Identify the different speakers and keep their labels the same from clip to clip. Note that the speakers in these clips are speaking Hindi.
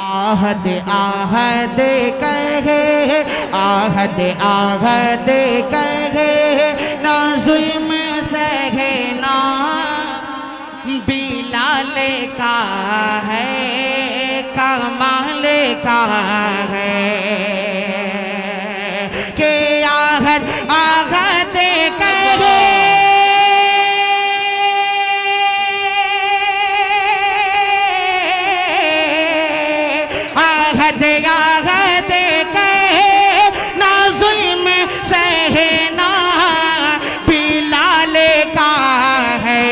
Speaker 1: आहद आहद कहे, आहद आहद कहे, ना जुल्म सहे ना बिलाल का है, कमाल का है कि आहद आहद कहे, आहद आहद कहे, ना जुल्म सहे ना बिलाल का है,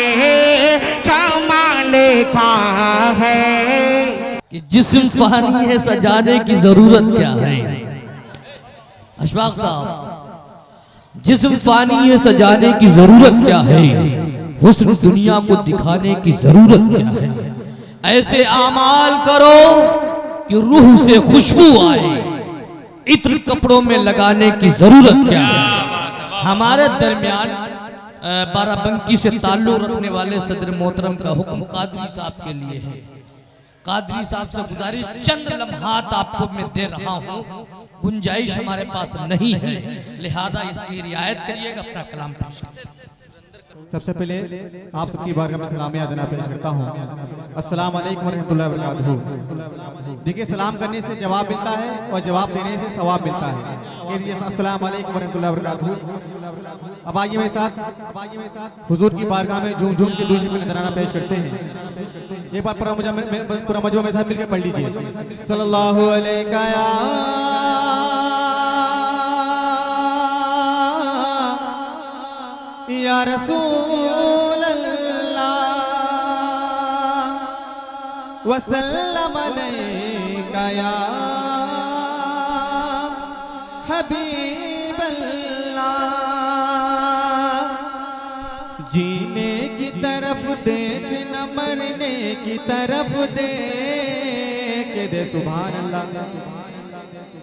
Speaker 1: कमाल का है।
Speaker 2: कि जिस्म फ़ानी है सजाने की जरूरत क्या है। अशफाक साहब, जिस्म फ़ानी है सजाने की जरूरत क्या है, हुस्न दुनिया को दिखाने की जरूरत क्या है। ऐसे आमाल करो कि रूह से खुशबू आए, इत्र कपड़ों में लगाने की जरूरत क्या है। हमारे दरमियान बाराबंकी से ताल्लुक़ रखने वाले सदर मोहतरम का हुक्म कादरी साहब के लिए है। कादरी साहब से गुजारिश, चंद लम्हात आपको मैं दे रहा हूँ, गुंजाइश हमारे पास नहीं है, लिहाजा इसकी रियायत करिएगा, अपना कलाम पेश करिए।
Speaker 3: सबसे पहले आप सबकी बारगाह में सलामिया जनाब पेश करता हूँ। अस्सलाम वालेकुम वरहमतुल्लाहि वबरकातुहू। देखिए, सलाम करने से जवाब मिलता है और जवाब देने से सवाब मिलता है। अस्सलाम वालेकुम वरहमतुल्लाहि वबरकातुहू। अब आइए मेरे साथ हुजूर की बारगाह में झूम झूम के दूसरी पे नजराना पेश करते हैं। एक बार पूरा मजमा मेरे साथ मिलकर पढ़ लीजिए। सल्लल्लाहु अलैका या रसूल अल्लाह वसल्लम अलैका या हबीब अल्लाह। जीने की तरफ देख न मरने की तरफ देख दे सुभान अल्लाह।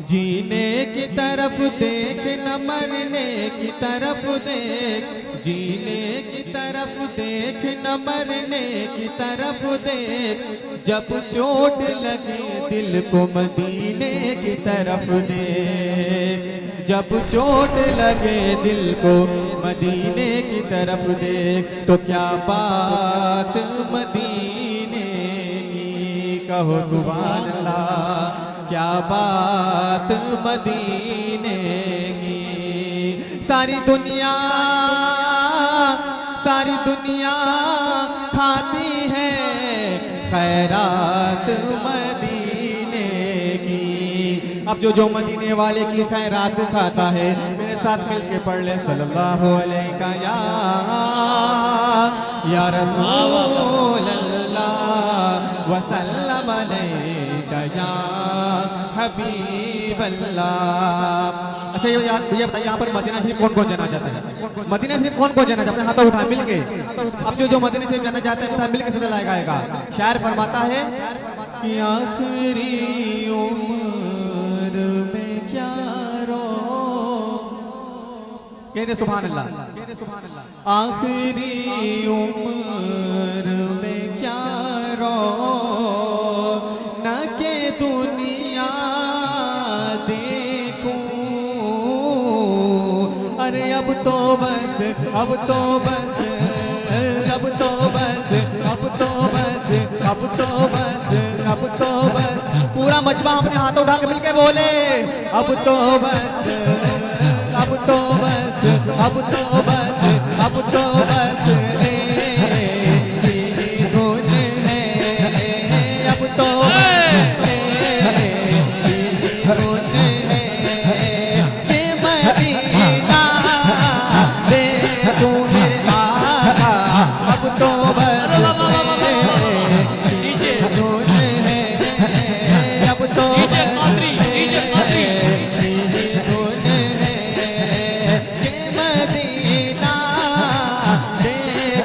Speaker 3: जीने की तरफ देख न मरने की तरफ देख, जीने की तरफ देख न मरने की तरफ देख, जब चोट लगे दिल को मदीने की तरफ देख, जब चोट लगे दिल को मदीने की तरफ देख, तो क्या बात मदीने की, कहो सुभान अल्लाह, क्या बात मदीने की। सारी दुनिया खाती है खैरात मदीने की। अब जो मदीने वाले की खैरात खाता है, मेरे साथ मिलके पढ़ ले सल्लल्लाहु अलैका या रसूल अल्लाह वसल्लम अलैका या हबीब अल्लाह। अच्छा ये बताइए, यहाँ पर मदीना शरीफ कौन कौन जाना चाहता है? मदीना शरीफ कौन कौन जाना चाहता है? हाथों उठाए मिलके। अब जो मदीना शरीफ जाना चाहता है मिलके सदा लगाएगा। शायर फरमाता है कि आखिरी उम्र में क्या रो, कहते सुभान अल्लाह, कहते सुभान अल्लाह। आखिरी उम्र में क्या रो न के दुनिया देखूं, अरे अब तो बस, अब तो बस, अब तो बस, अब तो बस, अब तो बस, अब तो बस। पूरा मजमा अपने हाथों उठा के मिलके बोले, अब तो बस, अब तो बस, अब तो बस, अब तो बस धुन है, अब तो धुन है कि मदीना देखूं मेरे आका, अब तो बस धुन है, अब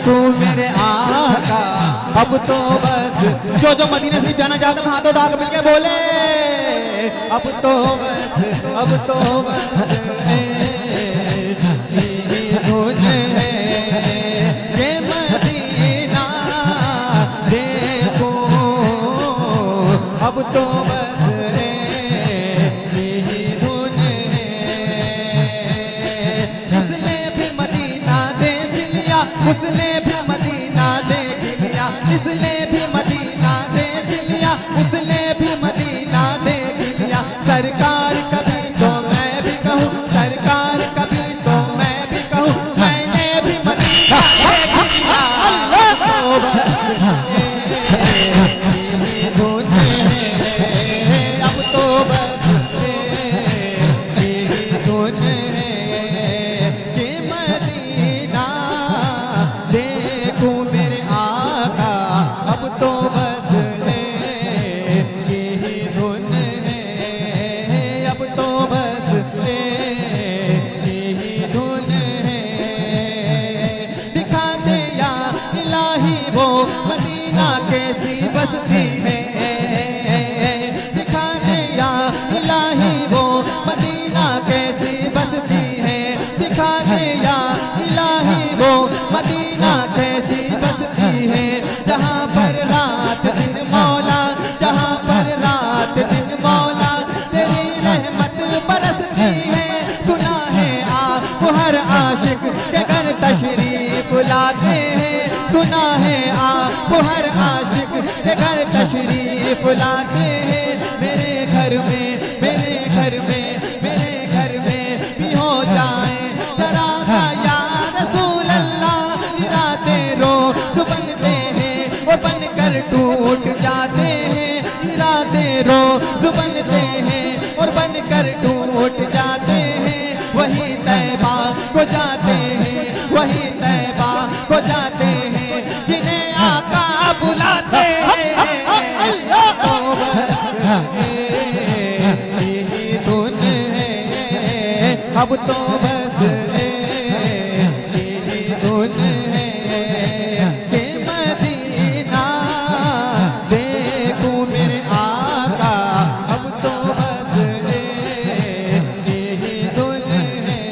Speaker 3: तो मेरे आका, अब तो बस। जो मदीने शरीफ जाना चाहते हैं हाथों उठा के मिलके बोले, अब तो बस, अब तो बस धुन है ये मदीना देखो, अब तो बस यही धुन है। इसने भी मदीना देख लिया, उसने भी मदीना देख लिया, इसने भी मदीना देख लिया, उसने भी मदीना देख लिया। सरकार कभी तो मैं भी कहूँ, सरकार कभी तो मैं भी कहूँ, मैंने भी मदीना देख लिया। तो बस यही धुन है, अब तो बस यही धुन है कि मदीना देखूं मेरे आका। अब तो बस यही धुन है, अब तो बस यही धुन है। दिखा दे या इलाही वो मदीना कैसी बसती है, दिखा दे या इलाही वो मदीना कैसी बसती है, दिखा दे या इलाही वो मदीना कैसी बसती है। जहाँ पर रात दिन मौला, जहाँ पर रात दिन मौला तेरी रहमत बरसती है। सुना है आप हर आशिक के घर तशरीफ लाते हैं, सुना है आप हर आशिक के घर तशरीफ लाते हैं। मेरे घर में, मेरे घर में, मेरे घर में भी हो जाए चरागा या रसूल अल्लाह। इरादे रोज़ बनते हैं और बनकर टूट जाते हैं, इरादे रोज़ बनते हैं और बनकर टूट जाते हैं। वही तैबा को जाते हैं, वही तैबा को जाते हैं जिन्हें आका बुलाते हैं। तो बस यही धुन है, अब तो बस यही धुन है कि मदीना देखूं मेरे आका। अब तो बस यही धुन है।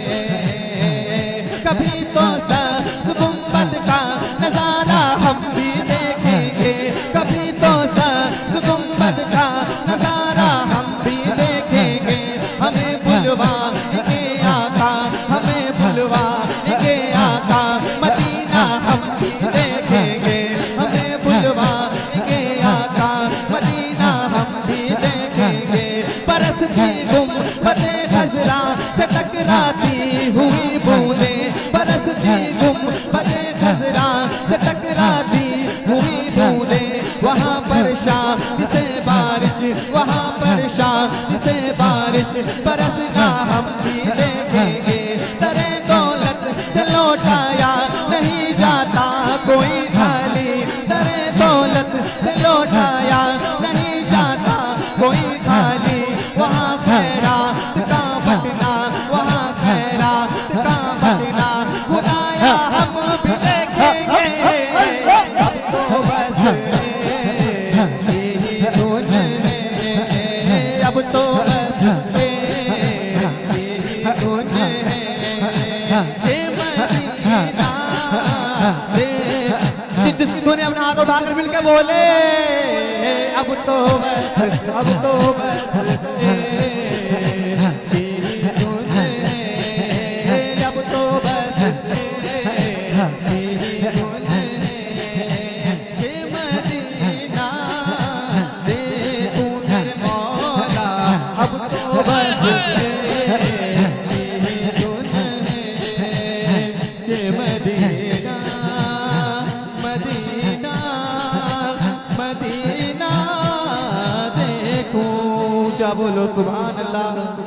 Speaker 3: कभी तो सब्ज़ गुंबद का नजारा हम भी देखेंगे, कभी तो सब्ज़ गुंबद का नजारा हम भी देखेंगे। हमें बुलवाएंगे आका, हमें बुलवाएंगे आका, मदीना हम भी देखेंगे। हमें बुलवाएंगे आका, मदीना हम भी देखेंगे। बरसती गुंबदे खज़रा से टकराती हुई बूंदें, बरसती गुंबदे खज़रा से टकराती हुई बूंदें। वहाँ पर शाम से बारिश, वहाँ पर शाम से बारिश बरसना हम भी देखेंगे। दरे दौलत से लौटाया नहीं जाता कोई खाली, दरे दौलत से लौटाया नहीं जाता कोई खाली। वहाँ खैरात का बटना, वहाँ खैरात का बटना खुदाया हम भी देखेंगे। अब तो बस यही धुन है, अब तो बस यही धुन है कि मदीना जिसकी धुन है अपना हाथ उठाकर मिलकर बोले। अब तो बस, अब तो बस यही धुन है, अब तो बस यही धुन है कि मदीना देखूं मेरे मौला। अब तो बस यही धुन है कि मदीना, मदीना, मदीना देखूं। क्या बोलो सुभान अल्लाह।